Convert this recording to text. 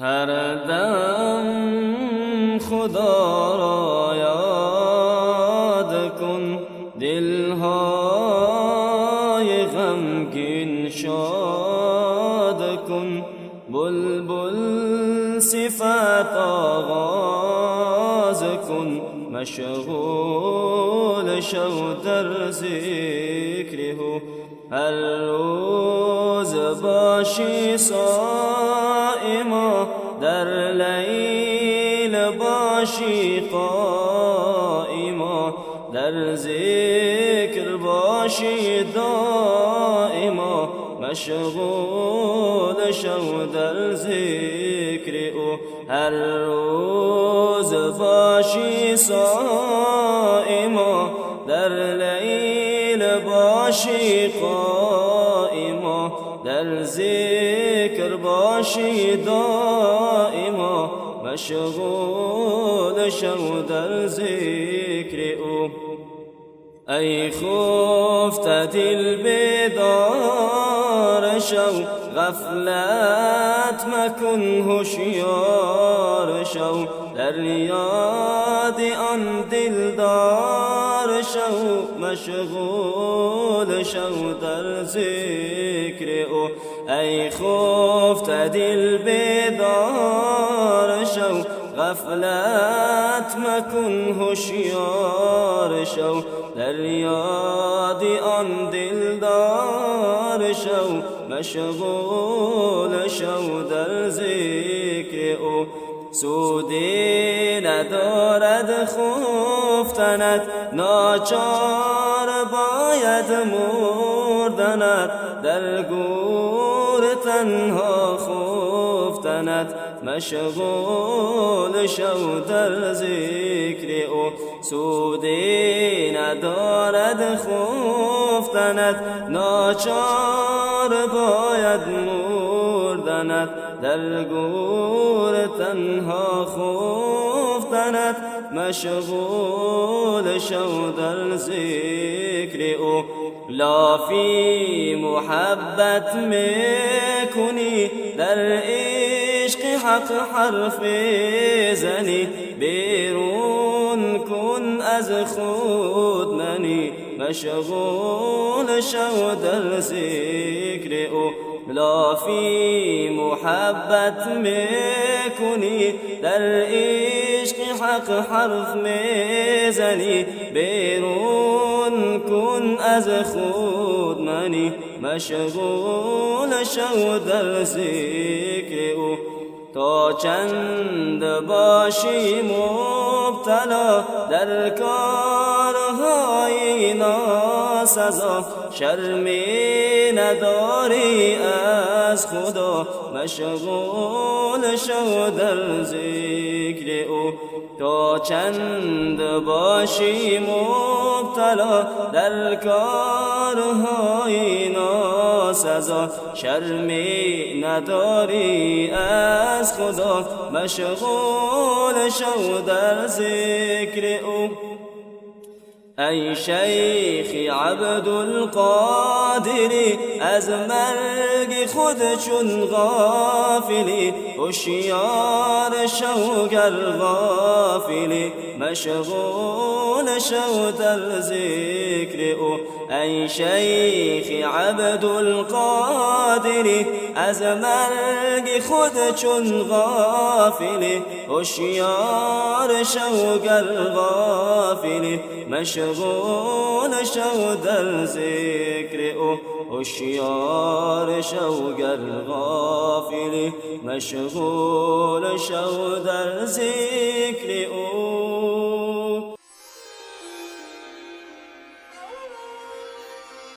هر دم خدا را یاد کن، دلهای غمگین شاد کن. بلبل صفت آغاز کن، مشغول شو در ذکر او. هر روز باشی صائما، در لیل باشی قائما، در ذکر باشی دائما، مشغول شو در ذکر او. هر روز باشی صائما، در لیل باشی قائما، در ذکر باشی دائما، مشغول شو در ذکر او. ای خفته دل بیدار شو، غفلت مکن هوشیار شو. در یاد آن دلدار شو، مشغول شو در ذکر او. ای خفته دل بیدار شو، غفلت مکن هوشیار شو. در یاد آن دلدار شو، مشغول شو در ذکر او. سودی ندارد خفتنت، ناچار باید مردنت. در گور تنها خفتنت، مشغول شو در ذکر او. سودی ندارد خفتنت، ناچار باید مردنت. در گور تنها خفتنت، مشغول شو در ذکر او. لافی محبت میکنی، در عشق حق حرف زنی. بیرون کن از خود منی، مشغول شو در ذکر او. لافی محبت میکنی، در عشق حق حرف میزنی. بیرون کن از خود منی، مشغول شو در ذکر او. تا چند باشی مبتلا در کارهای ناسزا، شرمی نداری از خدا، مشغول شو در ذکر او. تا چند باشی مبتلا در کارهای ناسزا، شرمی نداری از خدا، مشغول شو در ذکر او. ای شیخ عبدالقادری، از مرگ خود چون غافلی. هوشیار شو گر غافلی، مشغول شو در ذکر او. ای شیخ عبدالقادری، از مرگ خود چون غافلی. هوشیار شو گر غافلی، مشغول شو در ذکر او. هوشیار شو گر غافلی، مشغول شو در ذکر او.